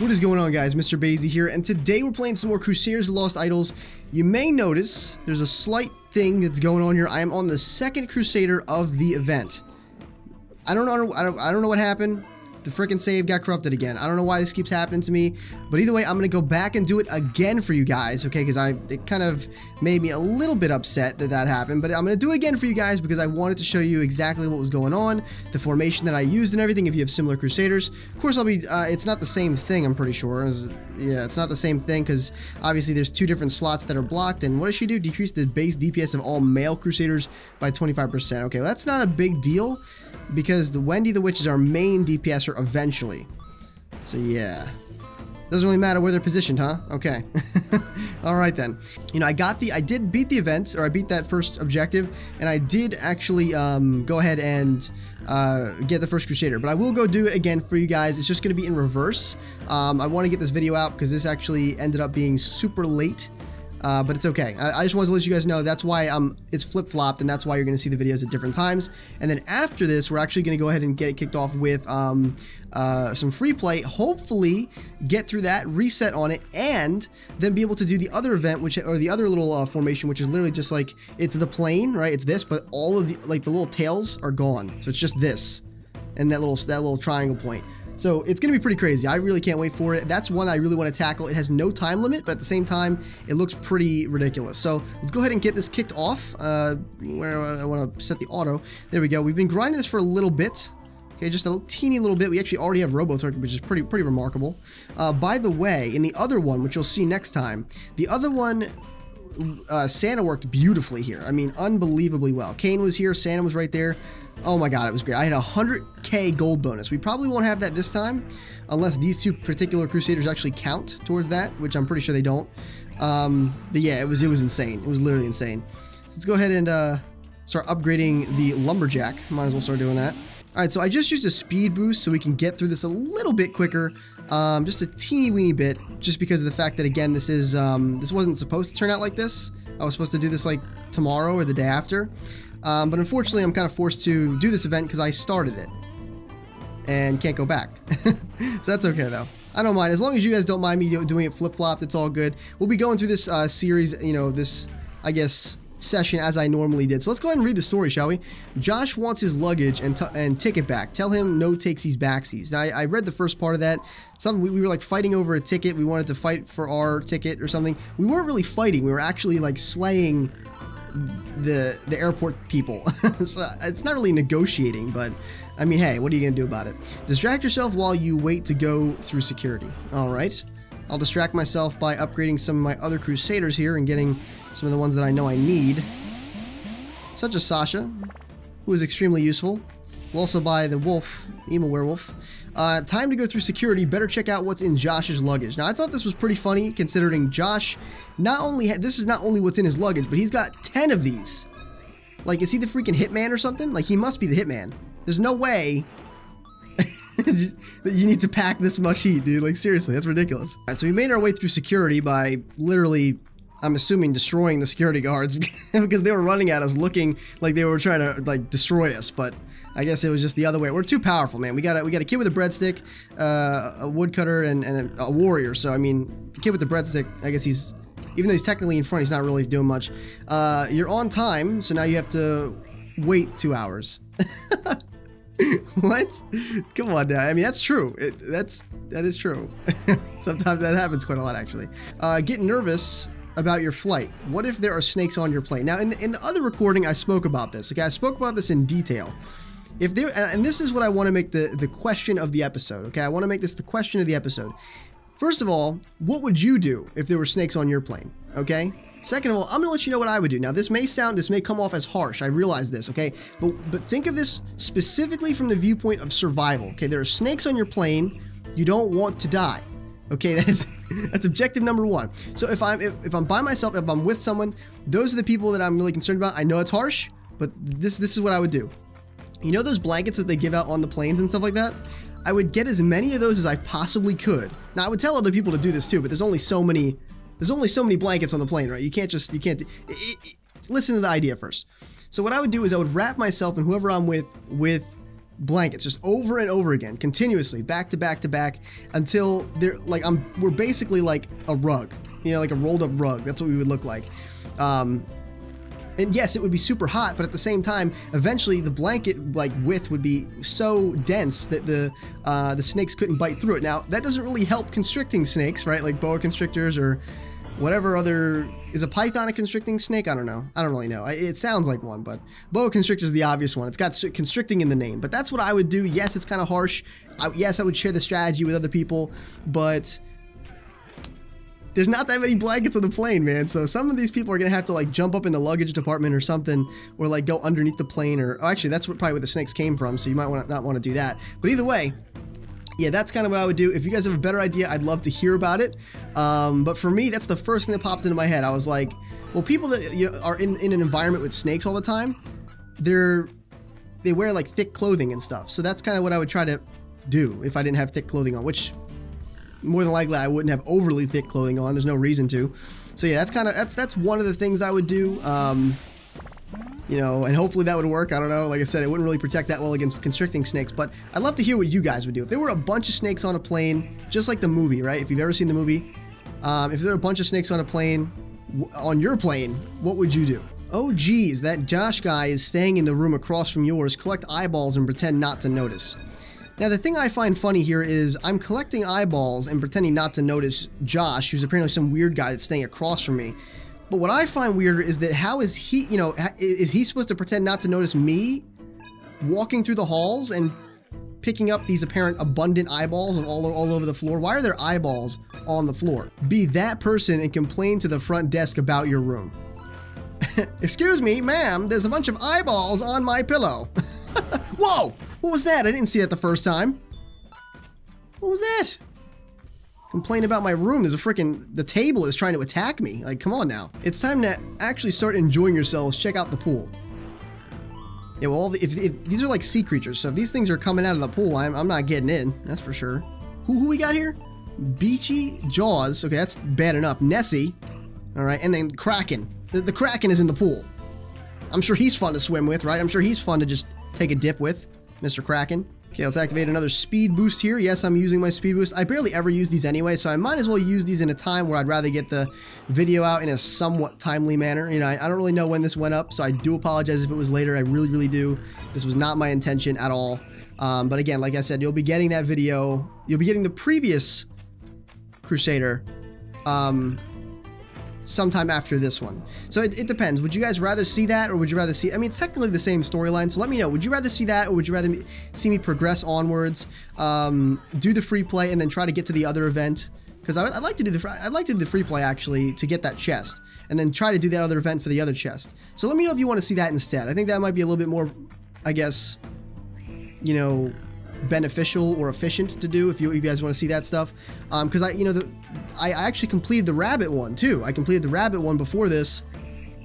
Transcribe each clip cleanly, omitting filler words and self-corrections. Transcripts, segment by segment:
What is going on, guys? MrBayeasy here, and today we're playing some more Crusaders Lost Idols. You may notice there's a slight thing that's going on here. I am on the second Crusader of the event. I don't know what happened. The freaking save got corrupted again. I don't know why this keeps happening to me, but either way, I'm gonna go back and do it again for you guys, okay? Because it kind of made me a little bit upset that happened, but I'm gonna do it again for you guys because I wanted to show you exactly what was going on, the formation that I used and everything. If you have similar Crusaders, of course, it's not the same thing. I'm pretty sure. Yeah, it's not the same thing because obviously there's two different slots that are blocked. And what does she do? Decrease the base DPS of all male Crusaders by 25%. Okay, well, that's not a big deal, because the Wendy the Witch is our main DPSer eventually. So yeah. Doesn't really matter where they're positioned, huh? Okay. Alright then. You know, I did beat the event, or I beat that first objective, and I did actually go ahead and get the first Crusader. But I will go do it again for you guys. It's just going to be in reverse. I want to get this video out because this actually ended up being super late. But it's okay. I just wanted to let you guys know that's why it's flip-flopped, and that's why you're going to see the videos at different times. And then after this, we're actually going to go ahead and get it kicked off with some free play. Hopefully, get through that, reset on it, and then be able to do the other event, or the other little formation, which is literally just like, it's the plane, right? It's this, but all of the little tails are gone. So it's just this, and that little triangle point. So it's going to be pretty crazy. I really can't wait for it. That's one I really want to tackle. It has no time limit, but at the same time, it looks pretty ridiculous. So let's go ahead and get this kicked off. Where I want to set the auto. There we go. We've been grinding this for a little bit. Okay, just a teeny little bit. We actually already have Robo-Turkey, which is pretty remarkable. By the way, in the other one, which you'll see next time, the other one, Santa worked beautifully here. I mean, unbelievably well. Kane was here. Santa was right there. Oh my god, it was great. I had a 100k gold bonus. We probably won't have that this time, unless these two particular Crusaders actually count towards that, which I'm pretty sure they don't. But yeah, it was insane. It was literally insane. So let's go ahead and start upgrading the Lumberjack. Might as well start doing that. Alright, so I just used a speed boost so we can get through this a little bit quicker. Just a teeny weeny bit, just because of the fact that, again, this wasn't supposed to turn out like this. I was supposed to do this like tomorrow or the day after. But unfortunately, I'm kind of forced to do this event because I started it and can't go back. So that's okay, though. I don't mind. As long as you guys don't mind me doing it flip-flopped, it's all good. We'll be going through this series, you know, this, I guess, session as I normally did. So let's go ahead and read the story, shall we? Josh wants his luggage and ticket back. Tell him no takesies backsies. Now, I read the first part of that. We were like fighting over a ticket. We wanted to fight for our ticket or something. We weren't really fighting. We were actually like slaying the airport people. So it's not really negotiating, but I mean, hey, what are you gonna do about it? Distract yourself while you wait to go through security. All right, I'll distract myself by upgrading some of my other Crusaders here and getting some of the ones that I know I need, such as Sasha, who is extremely useful. We'll also buy the wolf, emo werewolf. Time to go through security. Better check out what's in Josh's luggage. Now, I thought this was pretty funny, considering Josh this is not only what's in his luggage, but he's got 10 of these. Like, is he the freaking hitman or something? Like, he must be the hitman. There's no way that you need to pack this much heat, dude. Like, seriously, that's ridiculous. All right, so we made our way through security by literally, I'm assuming, destroying the security guards because they were running at us looking like they were trying to, like, destroy us, but I guess it was just the other way. We're too powerful, man. We got a kid with a breadstick, a woodcutter, and a warrior. So, I mean, the kid with the breadstick, I guess he's, even though he's technically in front, he's not really doing much. You're on time, so now you have to wait 2 hours. What? Come on now. I mean, that's true. That is true. Sometimes that happens quite a lot, actually. Get nervous about your flight. What if there are snakes on your plane? Now, in the other recording, I spoke about this. Okay, I spoke about this in detail. If there, and this is what I want to make the question of the episode. Okay, I want to make this the question of the episode. First of all, what would you do if there were snakes on your plane? Okay. Second of all, I'm gonna let you know what I would do. Now, this may come off as harsh. I realize this. Okay, but think of this specifically from the viewpoint of survival. Okay, there are snakes on your plane. You don't want to die. Okay, that's objective number one. So if I'm by myself, if I'm with someone, those are the people that I'm really concerned about. I know it's harsh, but this is what I would do. You know those blankets that they give out on the planes and stuff like that? I would get as many of those as I possibly could. Now, I would tell other people to do this too, but there's only so many blankets on the plane, right? You can't listen to the idea first. So what I would do is I would wrap myself and whoever I'm with blankets just over and over again, continuously, back to back to back, until they're like, we're basically like a rug, you know, like a rolled up rug. That's what we would look like. And yes, it would be super hot, but at the same time, eventually the blanket like width would be so dense that the snakes couldn't bite through it. Now, that doesn't really help constricting snakes, right? Like boa constrictors or whatever other... Is a python a constricting snake? I don't know. I don't really know. It sounds like one, but boa constrictor is the obvious one. It's got constricting in the name, but that's what I would do. Yes, it's kind of harsh. Yes, I would share the strategy with other people, but... There's not that many blankets on the plane, man. So some of these people are gonna have to like jump up in the luggage department or something, or like go underneath the plane, or actually that's probably where the snakes came from. So you might not want to do that. But either way, yeah, that's kind of what I would do. If you guys have a better idea, I'd love to hear about it. But for me, that's the first thing that popped into my head. I was like, well, people that are in an environment with snakes all the time, they wear like thick clothing and stuff. So that's kind of what I would try to do if I didn't have thick clothing on, which more than likely I wouldn't have overly thick clothing on. There's no reason to. So yeah, that's one of the things I would do. You know, and hopefully that would work. I don't know. Like I said, it wouldn't really protect that well against constricting snakes, but I'd love to hear what you guys would do. If there were a bunch of snakes on a plane, just like the movie, right? If you've ever seen the movie, if there were a bunch of snakes on a plane, on your plane, what would you do? Oh geez, that Josh guy is staying in the room across from yours. Collect eyeballs and pretend not to notice. Now, the thing I find funny here is I'm collecting eyeballs and pretending not to notice Josh, who's apparently some weird guy that's staying across from me. But what I find weirder is that how is he, you know, is he supposed to pretend not to notice me walking through the halls and picking up these apparent abundant eyeballs all over the floor? Why are there eyeballs on the floor? Be that person and complain to the front desk about your room. Excuse me, ma'am, there's a bunch of eyeballs on my pillow. Whoa! What was that? I didn't see that the first time. What was that? Complain about my room. There's a freaking... The table is trying to attack me. Like, come on now. It's time to actually start enjoying yourselves. Check out the pool. Yeah, well, if these are like sea creatures, so if these things are coming out of the pool, I'm not getting in. That's for sure. Who we got here? Beachy Jaws. Okay, that's bad enough. Nessie. All right, and then Kraken. The Kraken is in the pool. I'm sure he's fun to swim with, right? I'm sure he's fun to just take a dip with, Mr. Kraken. Okay, let's activate another speed boost here. Yes, I'm using my speed boost. I barely ever use these anyway, so I might as well use these in a time where I'd rather get the video out in a somewhat timely manner. You know, I don't really know when this went up, so I do apologize if it was later. I really, really do. This was not my intention at all. But again, like I said, you'll be getting that video. You'll be getting the previous Crusader sometime after this one. So it depends. Would you guys rather see that, or would you rather see... I mean, it's technically the same storyline, so let me know. Would you rather see that, or would you rather see me progress onwards, do the free play, and then try to get to the other event? Because I'd like to do the free play, actually, to get that chest, and then try to do that other event for the other chest. So let me know if you want to see that instead. I think that might be a little bit more, I guess, you know, beneficial or efficient to do if you guys want to see that stuff. Because I actually completed the rabbit one too. I completed the rabbit one before this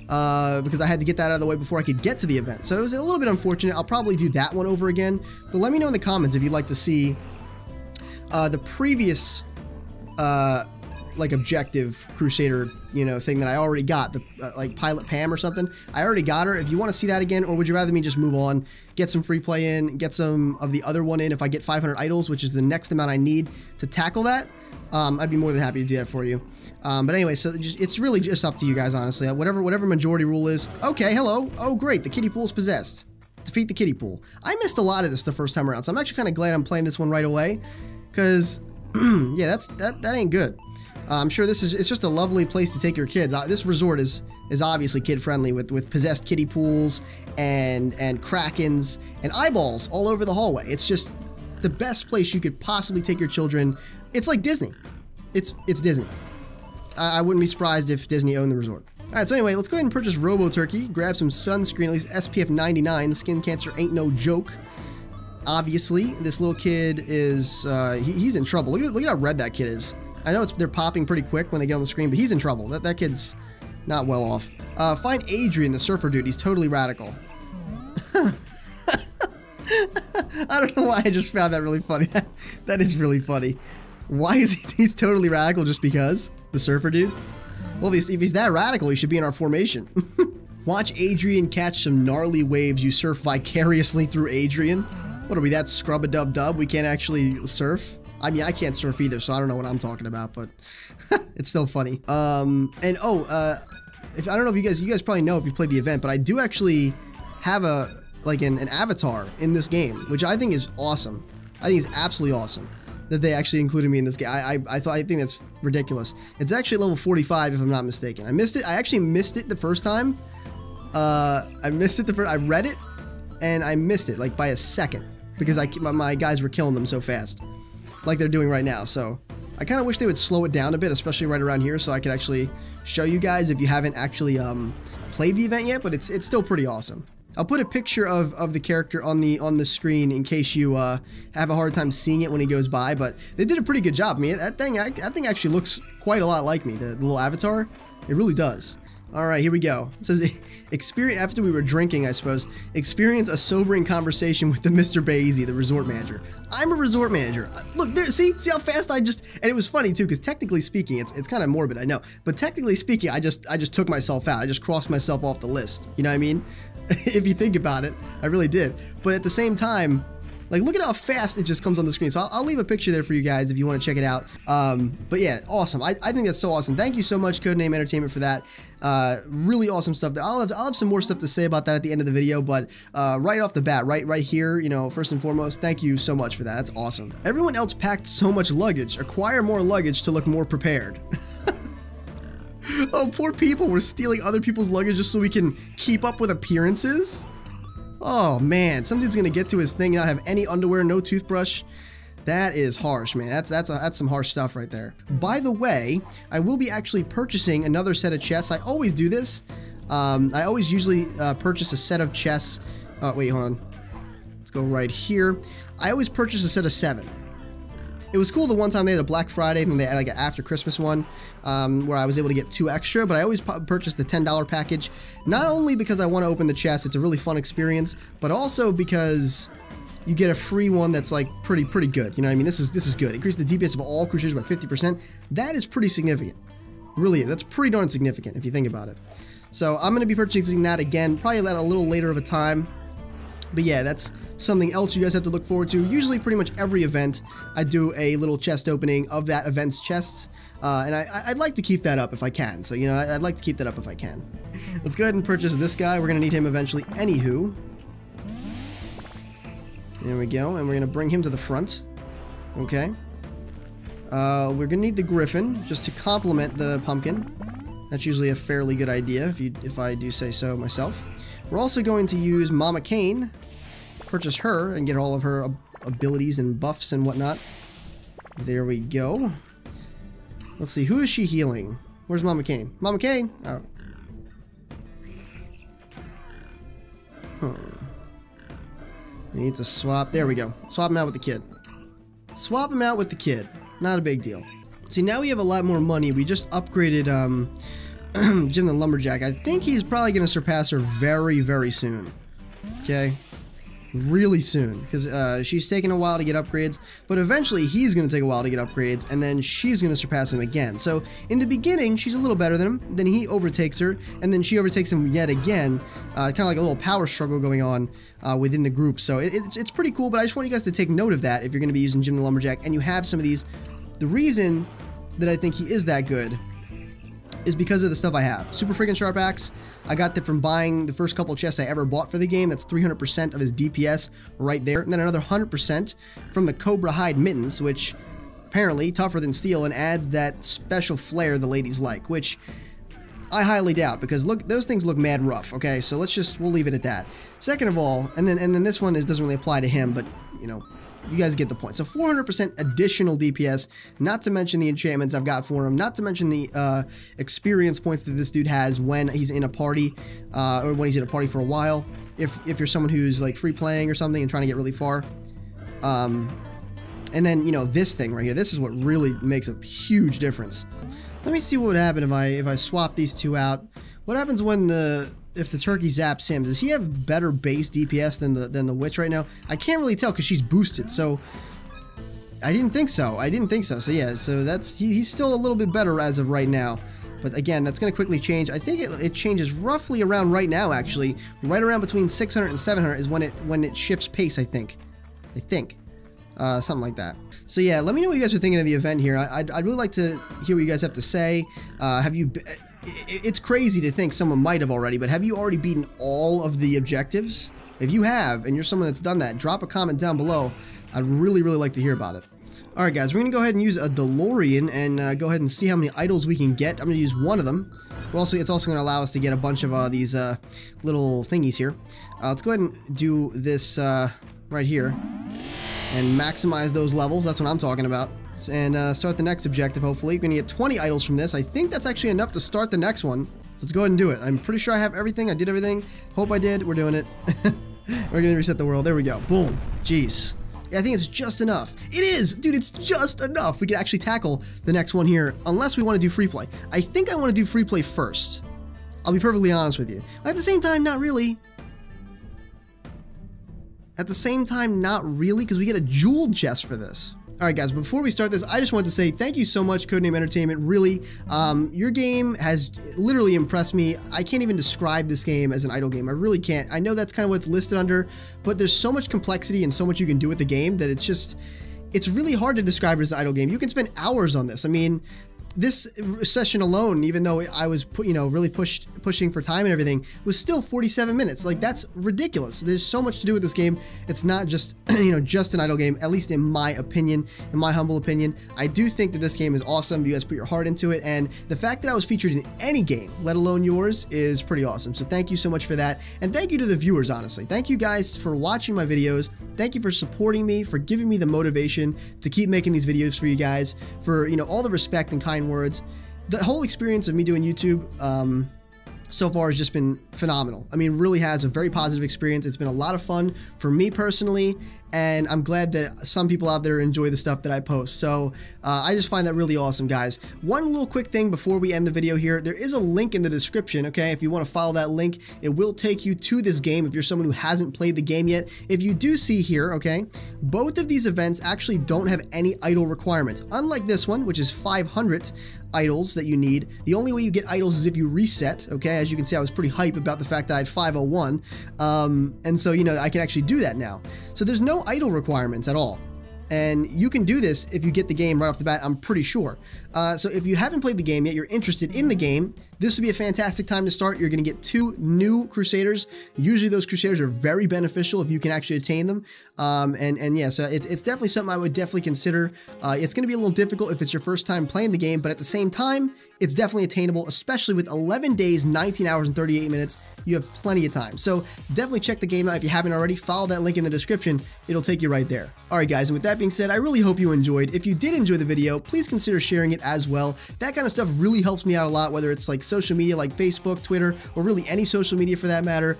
because I had to get that out of the way before I could get to the event. So it was a little bit unfortunate. I'll probably do that one over again. But let me know in the comments if you'd like to see the previous like objective Crusader, you know, thing that I already got, the like Pilot Pam or something. I already got her. If you want to see that again, or would you rather me just move on, get some free play in, get some of the other one in if I get 500 idols, which is the next amount I need to tackle that, I'd be more than happy to do that for you. But anyway, so it's really just up to you guys, honestly. Whatever majority rule is. Okay, hello. Oh, great. The kiddie pool's possessed. Defeat the kiddie pool. I missed a lot of this the first time around, so I'm actually kind of glad I'm playing this one right away, because yeah, that ain't good. I'm sure it's just a lovely place to take your kids. This resort is obviously kid friendly with possessed kiddie pools and krakens and eyeballs all over the hallway. It's just the best place you could possibly take your children. It's like Disney. It's Disney. I wouldn't be surprised if Disney owned the resort. Alright, so anyway, let's go ahead and purchase Robo Turkey. Grab some sunscreen, at least SPF 99. The skin cancer ain't no joke. Obviously, this little kid is he's in trouble. Look at how red that kid is. I know they're popping pretty quick when they get on the screen, but he's in trouble. That kid's not well off. Find Adrian, the surfer dude. He's totally radical. I don't know why I just found that really funny. That is really funny. Why is he's totally radical just because? The surfer dude? Well, if he's that radical, he should be in our formation. Watch Adrian catch some gnarly waves. You surf vicariously through Adrian. What are we, that scrub-a-dub-dub? We can't actually surf? I mean, I can't surf either, so I don't know what I'm talking about, but it's still funny. If I don't know if you guys probably know if you've played the event, but I do actually have an avatar in this game, which I think is awesome. I think it's absolutely awesome that they actually included me in this game. I think that's ridiculous. It's actually level 45 if I'm not mistaken. I missed it. I actually missed it the first time. I read it and I missed it like by a second because my guys were killing them so fast, like they're doing right now. So I kind of wish they would slow it down a bit, especially right around here, so I could actually show you guys if you haven't actually played the event yet. But it's still pretty awesome. I'll put a picture of the character on the screen in case you have a hard time seeing it when he goes by. But they did a pretty good job. I mean, that thing actually looks quite a lot like me. The little avatar, it really does. All right, here we go. It says, experience, after we were drinking, I suppose, experience a sobering conversation with the MrBayeasy, the resort manager. I'm a resort manager. Look, there, see how fast I just, and it was funny too, because technically speaking, it's kind of morbid, I know, but technically speaking, I just took myself out. I just crossed myself off the list. You know what I mean? If you think about it, I really did. But at the same time, like, look at how fast it just comes on the screen. So I'll leave a picture there for you guys if you want to check it out. But yeah, awesome. I think that's so awesome. Thank you so much, Codename Entertainment, for that. Really awesome stuff. I'll have some more stuff to say about that at the end of the video, but right off the bat, right here, you know, first and foremost, thank you so much for that. That's awesome. Everyone else packed so much luggage. Acquire more luggage to look more prepared. Oh, poor people. We're stealing other people's luggage just so we can keep up with appearances? Oh man, some dude's gonna get to his thing and not have any underwear, no toothbrush. That is harsh, man. That's some harsh stuff right there. By the way, I will be actually purchasing another set of chests. I always do this. I always usually purchase a set of chests. Wait, hold on. Let's go right here. I always purchase a set of 7. It was cool the one time they had a Black Friday and then they had like an after Christmas one where I was able to get 2 extra, but I always purchased the $10 package, not only because I want to open the chest, it's a really fun experience, but also because you get a free one that's like pretty good. You know what I mean? This is good. Increase the DPS of all Crusaders by 50%. That is pretty significant. Really, that's pretty darn significant if you think about it. So I'm going to be purchasing that again, probably at a little later of a time. But yeah, that's something else you guys have to look forward to. Usually pretty much every event, I do a little chest opening of that event's chests. And I'd like to keep that up if I can. So, you know, I'd like to keep that up if I can. Let's go ahead and purchase this guy. We're going to need him eventually. Anywho. There we go. And we're going to bring him to the front. Okay. We're going to need the Griffin just to complement the pumpkin. That's usually a fairly good idea if I do say so myself. We're also going to use Mama Kane. Purchase her and get all of her abilities and buffs and whatnot. There we go. Let's see, who is she healing? Where's Mama Kane? Mama Kane! Oh. Huh. I need to swap. There we go. Swap him out with the kid. Swap him out with the kid. Not a big deal. See, now we have a lot more money. We just upgraded Jim the Lumberjack. I think he's probably going to surpass her very, very soon. Okay? Really soon. Because she's taking a while to get upgrades. But eventually, he's going to take a while to get upgrades. And then she's going to surpass him again. So, in the beginning, she's a little better than him. Then he overtakes her. And then she overtakes him yet again. Kind of like a little power struggle going on within the group. So, it's pretty cool. But I just want you guys to take note of that if you're going to be using Jim the Lumberjack. And you have some of these. The reason that I think he is that good is because of the stuff I have. Super freaking sharp axe. I got that from buying the first couple chests I ever bought for the game. That's 300% of his DPS right there. And then another 100% from the Cobra Hide Mittens, which apparently tougher than steel and adds that special flair the ladies like, which I highly doubt because look, those things look mad rough. Okay, so we'll leave it at that. Second of all, and then this one doesn't really apply to him, but you know, you guys get the point. So 400% additional DPS, not to mention the enchantments I've got for him, not to mention the experience points that this dude has when he's in a party, or when he's in a party for a while, if you're someone who's like free playing or something and trying to get really far. And then, you know, this thing right here, this is what really makes a huge difference. Let me see what would happen if I swap these two out. What happens when if the turkey zaps him? Does he have better base DPS than the witch right now? I can't really tell because she's boosted, so I didn't think so. So yeah, so that's he's still a little bit better as of right now. But again, that's going to quickly change. I think it changes roughly around right now, actually. Right around between 600 and 700 is when it shifts pace, I think. I think. Something like that. So yeah, let me know what you guys are thinking of the event here. I'd really like to hear what you guys have to say. Have you... It's crazy to think someone might have already, but have you already beaten all of the objectives? If you have, and you're someone that's done that, drop a comment down below. I'd really, really like to hear about it. Alright guys, we're going to go ahead and use a DeLorean and go ahead and see how many idols we can get. I'm going to use one of them. It's also going to allow us to get a bunch of these little thingies here. Let's go ahead and do this right here. And maximize those levels, that's what I'm talking about. And start the next objective, hopefully. We're going to get 20 idols from this. I think that's actually enough to start the next one. So let's go ahead and do it. I'm pretty sure I have everything. I did everything. Hope I did. We're doing it. We're going to reset the world. There we go. Boom. Jeez. Yeah, I think it's just enough. It is! Dude, it's just enough. We can actually tackle the next one here, unless we want to do free play. I think I want to do free play first. I'll be perfectly honest with you. At the same time, not really. At the same time, not really, because we get a jewel chest for this. Alright guys, before we start this, I just wanted to say thank you so much, Codename Entertainment. Really, your game has literally impressed me. I can't even describe this game as an idle game. I really can't. I know that's kind of what it's listed under, but there's so much complexity and so much you can do with the game that it's really hard to describe it as an idle game. You can spend hours on this. I mean, this session alone, even though I was really pushing for time and everything, was still 47 minutes. Like, that's ridiculous. There's so much to do with this game. It's not just just an idle game, at least in my opinion, in my humble opinion. I do think that this game is awesome. You guys put your heart into it, and the fact that I was featured in any game, let alone yours, is pretty awesome. So thank you so much for that, and thank you to the viewers, honestly. Thank you guys for watching my videos. Thank you for supporting me, for giving me the motivation to keep making these videos for you guys, for all the respect and kind words. The whole experience of me doing YouTube so far has just been phenomenal. I mean, really has a very positive experience. It's been a lot of fun for me personally, and I'm glad that some people out there enjoy the stuff that I post. So I just find that really awesome, guys. One little quick thing before we end the video here, there is a link in the description, okay? If you want to follow that link, it will take you to this game if you're someone who hasn't played the game yet. If you do see here, okay, both of these events actually don't have any idol requirements. Unlike this one, which is 500 idols that you need. The only way you get idols is if you reset, okay? As you can see, I was pretty hype about the fact that I had 501, and so, I can actually do that now. So there's no idol requirements at all. And you can do this if you get the game right off the bat, I'm pretty sure. So if you haven't played the game yet, you're interested in the game, this would be a fantastic time to start. You're going to get 2 new Crusaders. Usually those Crusaders are very beneficial if you can actually attain them. And yeah, so it's definitely something I would definitely consider. It's going to be a little difficult if it's your first time playing the game, but at the same time, it's definitely attainable, especially with 11 days, 19 hours, and 38 minutes. You have plenty of time. So definitely check the game out if you haven't already. Follow that link in the description. It'll take you right there. All right, guys, and with that being said, I really hope you enjoyed. If you did enjoy the video, please consider sharing it as well. That kind of stuff really helps me out a lot, whether it's like social media like Facebook, Twitter, or really any social media for that matter,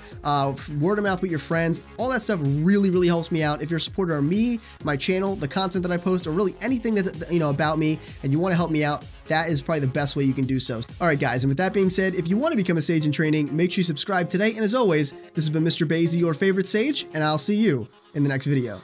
word of mouth with your friends. All that stuff really, really helps me out. If you're a supporter of me, my channel, the content that I post, or really anything that, about me, and you want to help me out, that is probably the best way you can do so. All right, guys, and with that being said, if you want to become a Sage in training, make sure you subscribe today. And as always, this has been MrBayeasy, your favorite Sage, and I'll see you in the next video.